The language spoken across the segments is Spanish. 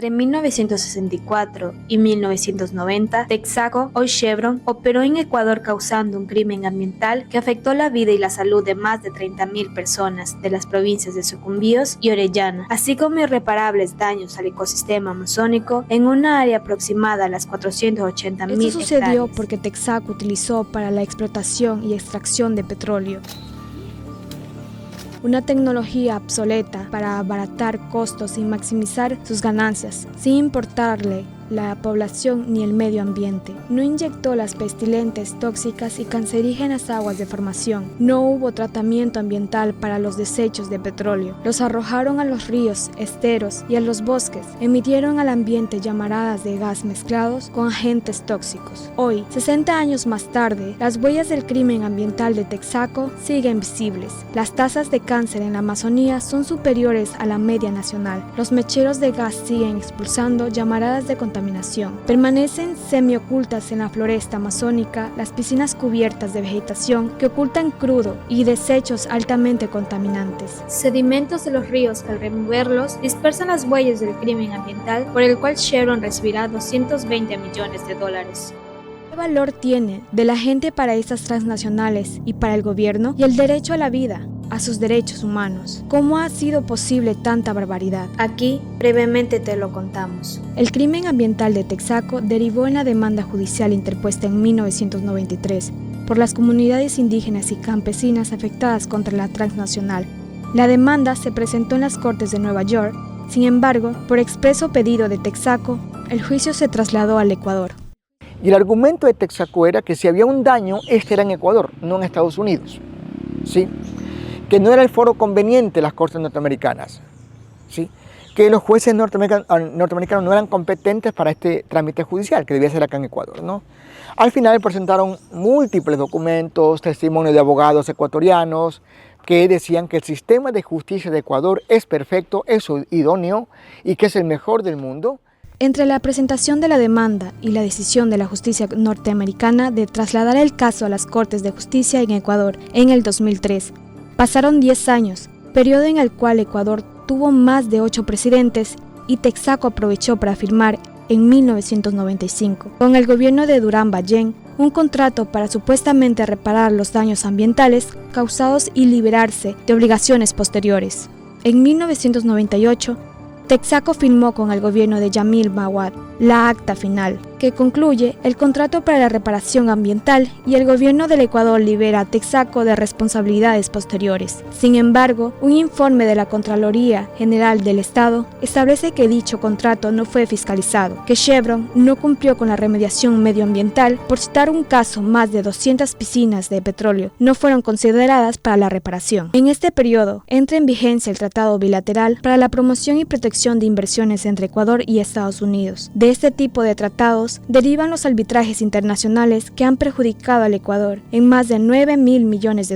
Entre 1964 y 1990, Texaco, hoy Chevron, operó en Ecuador causando un crimen ambiental que afectó la vida y la salud de más de 30.000 personas de las provincias de Sucumbíos y Orellana, así como irreparables daños al ecosistema amazónico en una área aproximada a las 480.000 hectáreas. Esto sucedió porque Texaco utilizó para la explotación y extracción de petróleo una tecnología obsoleta para abaratar costos y maximizar sus ganancias, sin importarle la población ni el medio ambiente. No inyectó las pestilentes, tóxicas y cancerígenas aguas de formación. No hubo tratamiento ambiental para los desechos de petróleo. Los arrojaron a los ríos, esteros y a los bosques. Emitieron al ambiente llamaradas de gas mezclados con agentes tóxicos. Hoy, 60 años más tarde, las huellas del crimen ambiental de Texaco siguen visibles. Las tasas de cáncer en la Amazonía son superiores a la media nacional. Los mecheros de gas siguen expulsando llamaradas de contaminación. Permanecen semiocultas en la floresta amazónica las piscinas cubiertas de vegetación que ocultan crudo y desechos altamente contaminantes. Sedimentos de los ríos que al removerlos dispersan las huellas del crimen ambiental por el cual Chevron recibirá $220 millones. ¿Qué valor tiene de la gente para estas transnacionales y para el gobierno? Y el derecho a la vida, a sus derechos humanos. ¿Cómo ha sido posible tanta barbaridad? Aquí brevemente te lo contamos. El crimen ambiental de Texaco derivó en la demanda judicial interpuesta en 1993 por las comunidades indígenas y campesinas afectadas contra la transnacional. La demanda se presentó en las Cortes de Nueva York. Sin embargo, por expreso pedido de Texaco, el juicio se trasladó al Ecuador. Y el argumento de Texaco era que si había un daño, este era en Ecuador, no en Estados Unidos. ¿Sí? Que no era el foro conveniente las cortes norteamericanas, ¿sí? Que los jueces norteamericanos no eran competentes para este trámite judicial, que debía ser acá en Ecuador, ¿no? Al final presentaron múltiples documentos, testimonios de abogados ecuatorianos que decían que el sistema de justicia de Ecuador es perfecto, es idóneo y que es el mejor del mundo. Entre la presentación de la demanda y la decisión de la justicia norteamericana de trasladar el caso a las Cortes de Justicia en Ecuador en el 2003, pasaron 10 años, periodo en el cual Ecuador tuvo más de 8 presidentes y Texaco aprovechó para firmar en 1995 con el gobierno de Durán Ballén un contrato para supuestamente reparar los daños ambientales causados y liberarse de obligaciones posteriores. En 1998, Texaco firmó con el gobierno de Yamil Mahuad la acta final, que concluye el contrato para la reparación ambiental y el gobierno del Ecuador libera a Texaco de responsabilidades posteriores. Sin embargo, un informe de la Contraloría General del Estado establece que dicho contrato no fue fiscalizado, que Chevron no cumplió con la remediación medioambiental. Por citar un caso, más de 200 piscinas de petróleo no fueron consideradas para la reparación. En este periodo, entra en vigencia el Tratado Bilateral para la promoción y protección de inversiones entre Ecuador y Estados Unidos. De este tipo de tratados derivan los arbitrajes internacionales que han perjudicado al Ecuador en más de $9.000 millones.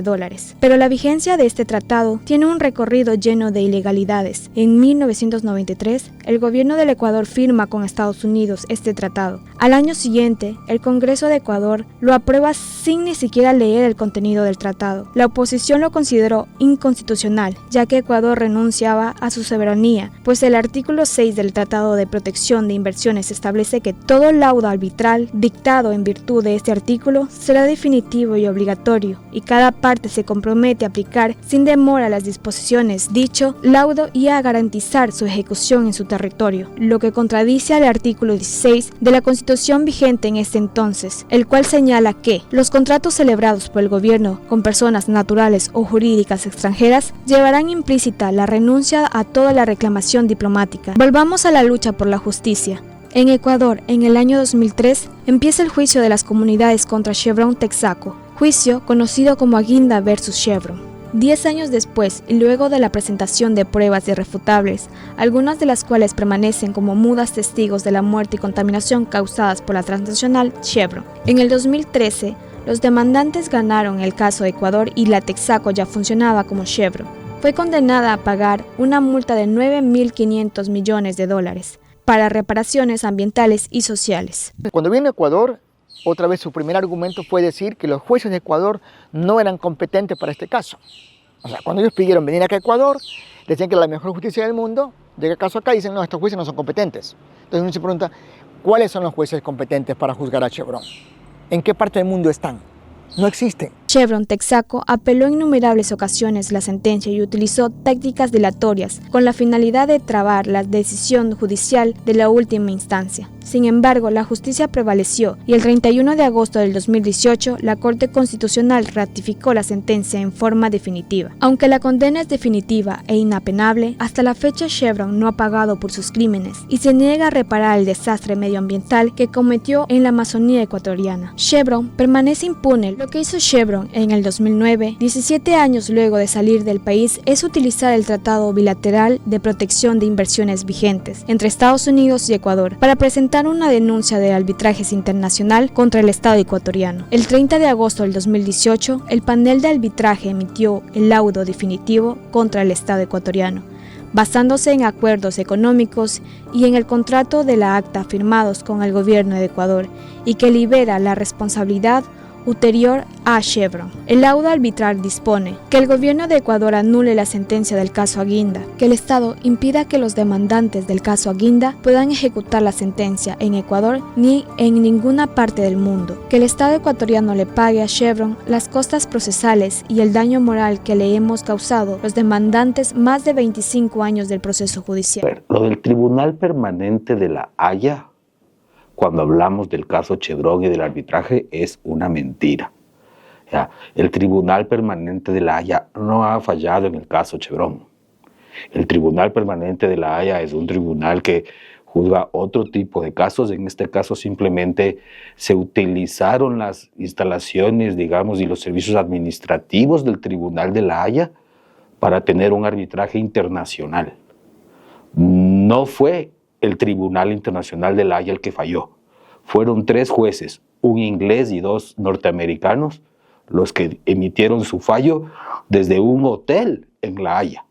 Pero la vigencia de este tratado tiene un recorrido lleno de ilegalidades. En 1993, el gobierno del Ecuador firma con Estados Unidos este tratado. Al año siguiente, el Congreso de Ecuador lo aprueba sin ni siquiera leer el contenido del tratado. La oposición lo consideró inconstitucional, ya que Ecuador renunciaba a su soberanía, pues el artículo 6 del Tratado de Protección de Inversiones establece que todo laudo arbitral dictado en virtud de este artículo será definitivo y obligatorio, y cada parte se compromete a aplicar sin demora las disposiciones dicho laudo y a garantizar su ejecución en su territorio, lo que contradice al artículo 16 de la Constitución vigente en este entonces, el cual señala que los contratos celebrados por el gobierno con personas naturales o jurídicas extranjeras llevarán implícita la renuncia a toda la reclamación diplomática. Volvamos a la lucha por la justicia. En Ecuador, en el año 2003, empieza el juicio de las comunidades contra Chevron Texaco, juicio conocido como Aguinda versus Chevron. 10 años después, y luego de la presentación de pruebas irrefutables, algunas de las cuales permanecen como mudas testigos de la muerte y contaminación causadas por la transnacional Chevron. En el 2013, los demandantes ganaron el caso de Ecuador y la Texaco ya funcionaba como Chevron. Fue condenada a pagar una multa de $9.500 millones para reparaciones ambientales y sociales. Cuando vino a Ecuador, otra vez su primer argumento fue decir que los jueces de Ecuador no eran competentes para este caso. O sea, cuando ellos pidieron venir acá a Ecuador, decían que era la mejor justicia del mundo, Llega el caso acá y dicen, no, estos jueces no son competentes. Entonces uno se pregunta, ¿cuáles son los jueces competentes para juzgar a Chevron? ¿En qué parte del mundo están? No existen. Chevron Texaco apeló en innumerables ocasiones la sentencia y utilizó tácticas dilatorias con la finalidad de trabar la decisión judicial de la última instancia. Sin embargo, la justicia prevaleció y el 31 de agosto del 2018 la Corte Constitucional ratificó la sentencia en forma definitiva. Aunque la condena es definitiva e inapelable, hasta la fecha Chevron no ha pagado por sus crímenes y se niega a reparar el desastre medioambiental que cometió en la Amazonía ecuatoriana. Chevron permanece impune. Lo que hizo Chevron en el 2009, 17 años luego de salir del país, es utilizar el Tratado Bilateral de Protección de Inversiones vigentes entre Estados Unidos y Ecuador para presentar una denuncia de arbitrajes internacional contra el Estado ecuatoriano. El 30 de agosto del 2018, el panel de arbitraje emitió el laudo definitivo contra el Estado ecuatoriano, basándose en acuerdos económicos y en el contrato de la ACTA firmados con el gobierno de Ecuador y que libera la responsabilidad ulterior a Chevron. El laudo arbitral dispone que el gobierno de Ecuador anule la sentencia del caso Aguinda, que el Estado impida que los demandantes del caso Aguinda puedan ejecutar la sentencia en Ecuador ni en ninguna parte del mundo, que el Estado ecuatoriano le pague a Chevron las costas procesales y el daño moral que le hemos causado los demandantes más de 25 años del proceso judicial. Lo del Tribunal Permanente de la Haya, cuando hablamos del caso Chevron y del arbitraje, es una mentira. El Tribunal Permanente de la Haya no ha fallado en el caso Chevron. El Tribunal Permanente de la Haya es un tribunal que juzga otro tipo de casos. En este caso simplemente se utilizaron las instalaciones, digamos, y los servicios administrativos del Tribunal de la Haya para tener un arbitraje internacional. No fue el Tribunal Internacional de la Haya el que falló. Fueron 3 jueces, un inglés y 2 norteamericanos, los que emitieron su fallo desde un hotel en La Haya,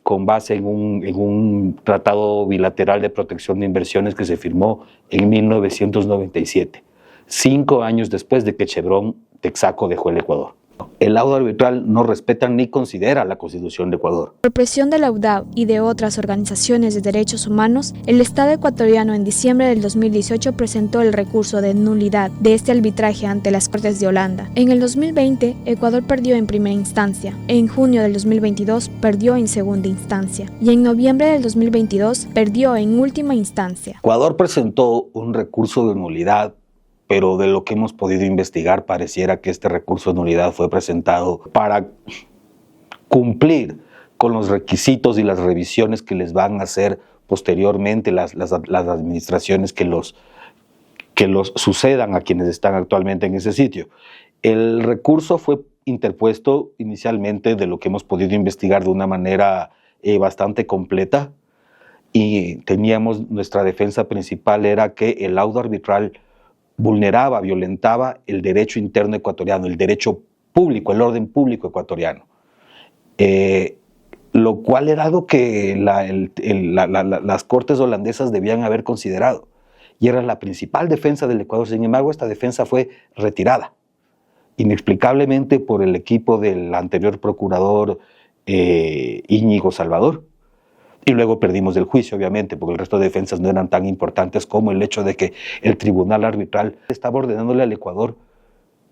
con base en un tratado bilateral de protección de inversiones que se firmó en 1997, 5 años después de que Chevron Texaco dejó el Ecuador. El laudo arbitral no respeta ni considera la Constitución de Ecuador. Por presión de la UDAW y de otras organizaciones de derechos humanos, el Estado ecuatoriano en diciembre del 2018 presentó el recurso de nulidad de este arbitraje ante las Cortes de Holanda. En el 2020, Ecuador perdió en primera instancia, en junio del 2022 perdió en segunda instancia y en noviembre del 2022 perdió en última instancia. Ecuador presentó un recurso de nulidad, pero de lo que hemos podido investigar pareciera que este recurso de nulidad fue presentado para cumplir con los requisitos y las revisiones que les van a hacer posteriormente las administraciones que los sucedan a quienes están actualmente en ese sitio. El recurso fue interpuesto inicialmente, de lo que hemos podido investigar, de una manera bastante completa, y teníamos, nuestra defensa principal era que el laudo arbitral vulneraba, violentaba el derecho interno ecuatoriano, el derecho público, el orden público ecuatoriano, lo cual era algo que las cortes holandesas debían haber considerado, y era la principal defensa del Ecuador. Sin embargo, esta defensa fue retirada inexplicablemente por el equipo del anterior procurador Íñigo Salvador. Y luego perdimos el juicio, obviamente, porque el resto de defensas no eran tan importantes como el hecho de que el tribunal arbitral estaba ordenándole al Ecuador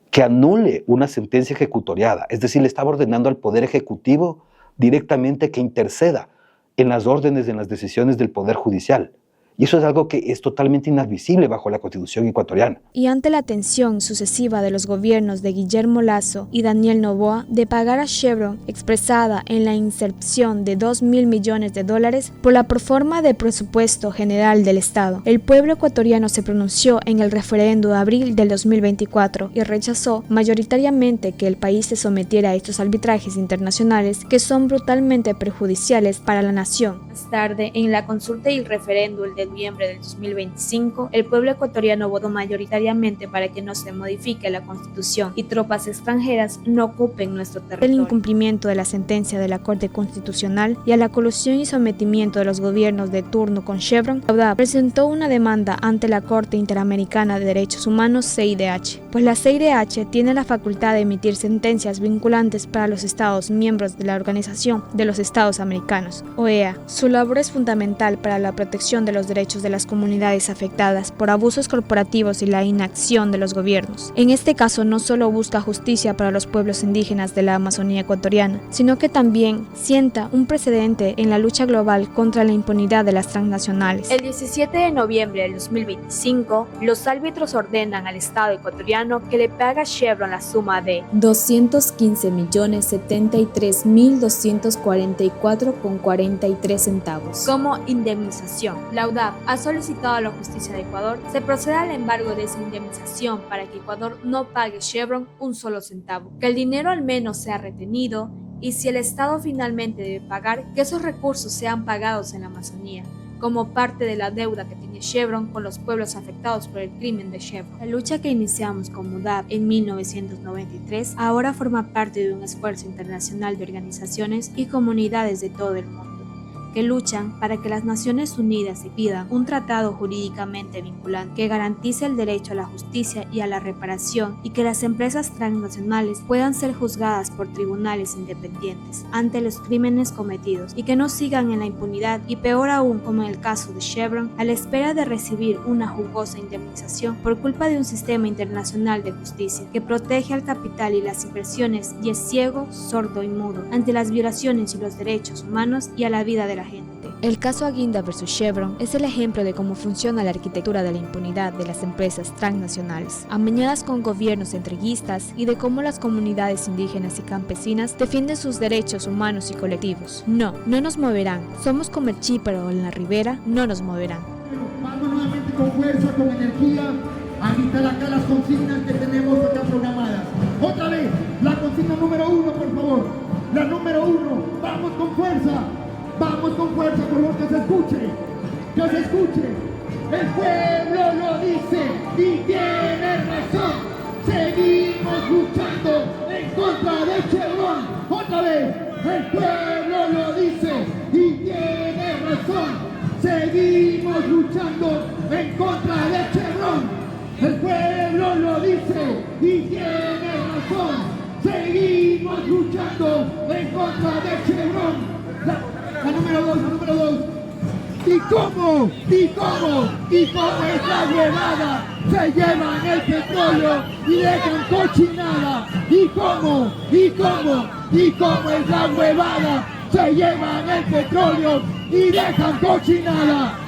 que anule una sentencia ejecutoriada. Es decir, le estaba ordenando al Poder Ejecutivo directamente que interceda en las órdenes, en las decisiones del Poder Judicial. Y eso es algo que es totalmente inadmisible bajo la Constitución ecuatoriana. Y ante la tensión sucesiva de los gobiernos de Guillermo Lasso y Daniel Noboa de pagar a Chevron, expresada en la inserción de $2.000 millones por la proforma de presupuesto general del Estado, el pueblo ecuatoriano se pronunció en el referendo de abril del 2024 y rechazó mayoritariamente que el país se sometiera a estos arbitrajes internacionales que son brutalmente perjudiciales para la nación. Más tarde, en la consulta y el referendo, el de noviembre del 2025, el pueblo ecuatoriano votó mayoritariamente para que no se modifique la Constitución y tropas extranjeras no ocupen nuestro territorio. El incumplimiento de la sentencia de la Corte Constitucional y a la colusión y sometimiento de los gobiernos de turno con Chevron, la UDAP presentó una demanda ante la Corte Interamericana de Derechos Humanos CIDH, pues la CIDH tiene la facultad de emitir sentencias vinculantes para los Estados miembros de la Organización de los Estados Americanos, OEA. Su labor es fundamental para la protección de los derechos de las comunidades afectadas por abusos corporativos y la inacción de los gobiernos. En este caso no solo busca justicia para los pueblos indígenas de la Amazonía ecuatoriana, sino que también sienta un precedente en la lucha global contra la impunidad de las transnacionales. El 17 de noviembre del 2025, los árbitros ordenan al Estado ecuatoriano que le pague a Chevron la suma de 215.073.244,43 centavos. como indemnización. La UDAP ha solicitado a la justicia de Ecuador se proceda al embargo de esa indemnización para que Ecuador no pague Chevron un solo centavo, que el dinero al menos sea retenido y si el Estado finalmente debe pagar, que esos recursos sean pagados en la Amazonía, como parte de la deuda que tiene Chevron con los pueblos afectados por el crimen de Chevron. La lucha que iniciamos como UDAP en 1993 ahora forma parte de un esfuerzo internacional de organizaciones y comunidades de todo el mundo que luchan para que las Naciones Unidas pidan un tratado jurídicamente vinculante que garantice el derecho a la justicia y a la reparación y que las empresas transnacionales puedan ser juzgadas por tribunales independientes ante los crímenes cometidos y que no sigan en la impunidad y peor aún como en el caso de Chevron a la espera de recibir una jugosa indemnización por culpa de un sistema internacional de justicia que protege al capital y las inversiones y es ciego, sordo y mudo ante las violaciones y los derechos humanos y a la vida de la gente. El caso Aguinda vs. Chevron es el ejemplo de cómo funciona la arquitectura de la impunidad de las empresas transnacionales, amañadas con gobiernos entreguistas y de cómo las comunidades indígenas y campesinas defienden sus derechos humanos y colectivos. No nos moverán. Somos como el chíparo en la ribera, no nos moverán. Vamos nuevamente con fuerza, con energía, a agitar acá las consignas que tenemos acá programadas. Otra vez, la consigna número 1, por favor. La número 1, vamos con fuerza. Vamos con fuerza, por favor, que se escuche. Que se escuche. El pueblo lo dice y tiene razón. Seguimos luchando en contra de Chevron. Otra vez. El pueblo lo dice y tiene razón. Seguimos luchando en contra de Chevron. El pueblo lo dice y tiene razón. Seguimos luchando en contra de Chevron. La número 2. ¿Y cómo es la huevada? Se llevan el petróleo y dejan cochinada. ¿Y cómo es la huevada? Se llevan el petróleo y dejan cochinada.